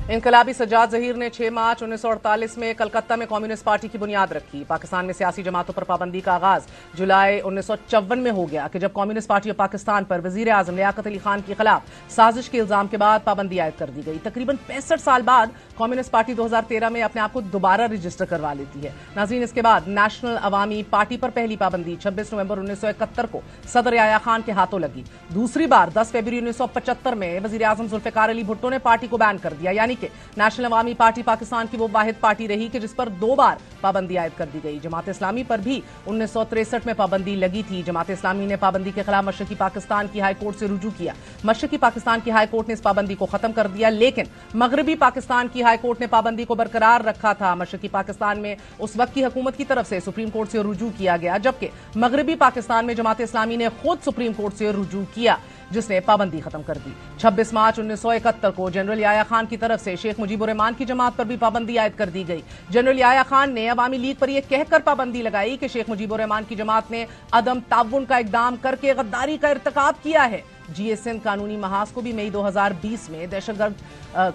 انقلابی سجاد ظہیر نے 6 مارچ 1948 میں کلکتہ میں کمیونسٹ پارٹی کی بنیاد رکھی۔ پاکستان میں سیاسی جماعتوں پر پابندی کا آغاز جولائی 1954 میں ہو گیا کہ جب کمیونسٹ پارٹی آف پاکستان پر وزیر اعظم لیاقت علی خان کے خلاف سازش کے الزام کے بعد پابندی عائد کر دی گئی۔ تقریباً 65 سال بعد کمیونسٹ پارٹی 2013 میں اپنے آپ کو دوبارہ رجسٹر کروا لیتی ہے۔ ناظرین، اس کے بعد نیشنل عوامی پارٹی پر پہلی پابندی 26 نومبر 1971 کو صدر یحییٰ خان کے ہاتھوں لگی۔ دوسری بار 10 فروری 1975 میں وزیر اعظم ذوالفقار علی بھٹو نے پارٹی کو بین کر دیا، یعنی کہ نیشنل عوامی پارٹی پاکستان کی وہ واحد پارٹی رہی کہ جس پر 2 بار پابندی عائد کر دی گئی۔ جماعت اسلامی پر بھی 1963 میں پابندی لگی تھی۔ جماعت اسلامی نے پابندی کے خلاف مشرقی پاکستان کی ہائی کورٹ سے رجوع کیا۔ مشرقی پاکستان کی ہائی کورٹ نے اس پابندی کو ختم کر دیا، لیکن مغربی پاکستان کی ہائی کورٹ نے پابندی کو برقرار رکھا تھا۔ مشرقی پاکستان میں اس وقت کی حکومت کی طرف سے سپریم کورٹ سے رجوع کیا گیا، جبکہ مغربی پاکستان میں جماعت اسلامی نے خود سپریم کورٹ سے رجوع کیا، جس نے پابندی ختم کر دی۔ 26 مارچ 1971 کو جنرل یحییٰ خان کی طرف سے شیخ مجیب الرحمان کی جماعت پر بھی پابندی عائد کر دی گئی۔ جنرل یحییٰ خان نے عوامی لیگ پر یہ کہہ کر پابندی لگائی کہ شیخ مجیب الرحمان کی جماعت نے عدم تعاون کا اقدام کر کے غداری کا ارتکاب کیا ہے۔ جی ایس این قانونی محاذ کو بھی مئی 2020 میں دہشت گرد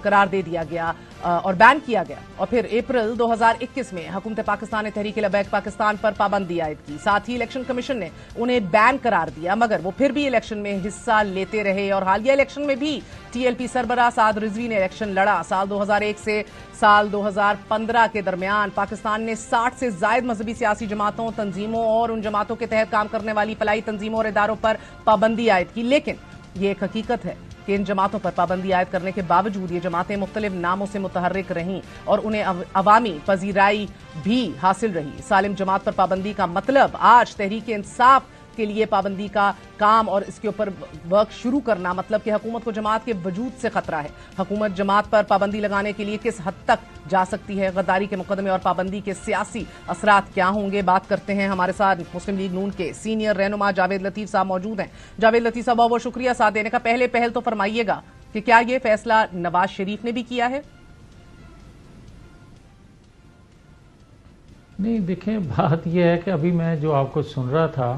قرار دے دیا گیا اور بین کیا گیا، اور پھر اپریل 2021 میں حکومت پاکستان نے تحریک لبیک پاکستان پر پابندی عائد کی۔ ساتھ ہی الیکشن کمیشن نے انہیں بین قرار دیا، مگر وہ پھر بھی الیکشن میں حصہ لیتے رہے، اور حالیہ الیکشن میں بھی ٹی ایل پی سربراہ سعد رضوی نے الیکشن لڑا۔ سال 2001 سے سال 2015 کے درمیان پاکستان نے 60 سے زائد مذہبی سیاسی جماعتوں، تنظیموں اور ان جماعتوں کے تحت کام کرنے والی فلاحی تنظیموں اور اداروں پر پابندی عائد کی، لیکن یہ ایک حقیقت ہے کہ ان جماعتوں پر پابندی عائد کرنے کے باوجود یہ جماعتیں مختلف ناموں سے متحرک رہیں اور انہیں عوامی پذیرائی بھی حاصل رہی۔ سالم جماعت پر پابندی کا مطلب آج تحریک انصاف کے لیے پابندی کا کام اور اس کے اوپر ورک شروع کرنا، مطلب کہ حکومت کو جماعت کے وجود سے خطرہ ہے۔ حکومت جماعت پر پابندی لگانے کے لیے کس حد تک جا سکتی ہے؟ غداری کے مقدمے اور پابندی کے سیاسی اثرات کیا ہوں گے؟ بات کرتے ہیں، ہمارے ساتھ مسلم لیگ نون کے سینئر رہنما جاوید لطیف صاحب موجود ہیں۔ جاوید لطیف صاحب، بہت شکریہ ساتھ دینے کا۔ پہل تو فرمائیے گا کہ کیا یہ فیصلہ نواز شریف نے بھی کیا ہے؟ نہیں، دیکھیں، بات یہ ہے کہ ابھی میں جو آپ کو سن رہا تھا،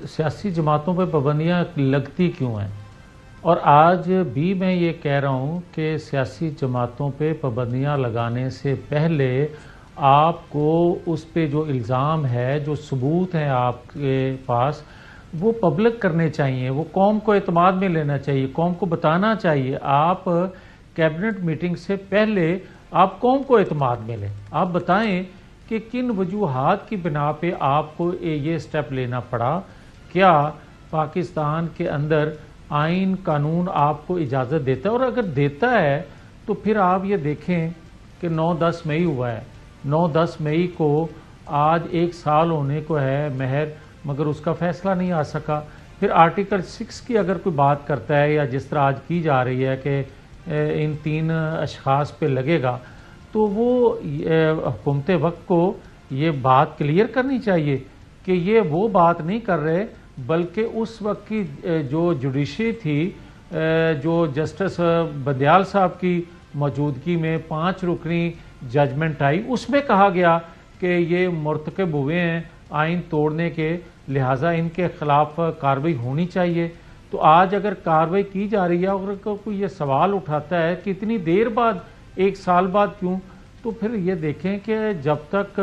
سیاسی جماعتوں پہ پابندیاں لگتی کیوں ہیں، اور آج بھی میں یہ کہہ رہا ہوں کہ سیاسی جماعتوں پہ پابندیاں لگانے سے پہلے آپ کو اس پہ جو الزام ہے، جو ثبوت ہیں آپ کے پاس، وہ پبلک کرنے چاہیے، وہ قوم کو اعتماد میں لینا چاہیے، قوم کو بتانا چاہیے۔ آپ کیبنٹ میٹنگ سے پہلے آپ قوم کو اعتماد میں لیں، آپ بتائیں کہ کن وجوہات کی بنا پہ آپ کو یہ سٹیپ لینا پڑا۔ کیا پاکستان کے اندر آئین قانون آپ کو اجازت دیتا ہے؟ اور اگر دیتا ہے تو پھر آپ یہ دیکھیں کہ 9-10 مئی ہوا ہے، 9-10 مئی کو آج 1 سال ہونے کو ہے مہر، مگر اس کا فیصلہ نہیں آ سکا۔ پھر آرٹیکل 6 کی اگر کوئی بات کرتا ہے، یا جس طرح آج کی جا رہی ہے کہ ان 3 اشخاص پہ لگے گا، تو وہ حکومت وقت کو یہ بات کلیئر کرنی چاہیے کہ یہ وہ بات نہیں کر رہے، بلکہ اس وقت کی جو جوڈیشری تھی، جو جسٹس بندیال صاحب کی موجودگی میں 5 رکنی ججمنٹ آئی، اس میں کہا گیا کہ یہ مرتکب ہوئے ہیں آئین توڑنے کے، لہٰذا ان کے خلاف کارروائی ہونی چاہیے۔ تو آج اگر کارروائی کی جا رہی ہے، اور کوئی یہ سوال اٹھاتا ہے کہ اتنی دیر بعد، 1 سال بعد کیوں، تو پھر یہ دیکھیں کہ جب تک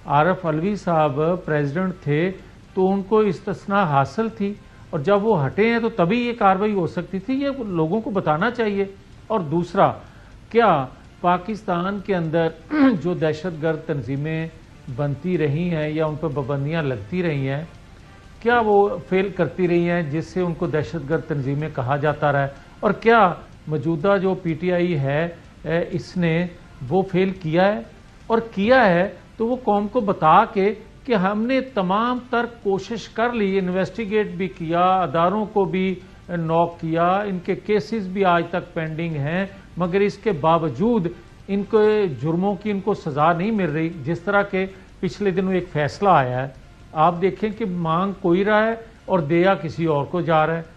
عارف علوی صاحب پریزیڈنٹ تھے تو ان کو استثناء حاصل تھی، اور جب وہ ہٹے ہیں تو تبھی یہ کارروائی ہو سکتی تھی۔ یہ لوگوں کو بتانا چاہیے۔ اور دوسرا، کیا پاکستان کے اندر جو دہشت گرد تنظیمیں بنتی رہی ہیں یا ان پہ پابندیاں لگتی رہی ہیں، کیا وہ فیل کرتی رہی ہیں جس سے ان کو دہشت گرد تنظیمیں کہا جاتا رہا ہے؟ اور کیا موجودہ جو پی ٹی آئی ہے اس نے وہ فیل کیا ہے؟ اور کیا ہے تو وہ قوم کو بتا کے کہ ہم نے تمام تر کوشش کر لی، انویسٹیگیٹ بھی کیا، اداروں کو بھی نوک کیا، ان کے کیسز بھی آج تک پینڈنگ ہیں، مگر اس کے باوجود ان کے جرموں کی ان کو سزا نہیں مل رہی۔ جس طرح کہ پچھلے دنوں ایک فیصلہ آیا ہے، آپ دیکھیں کہ مانگ کوئی رہا ہے اور دیا کسی اور کو جا رہا ہے۔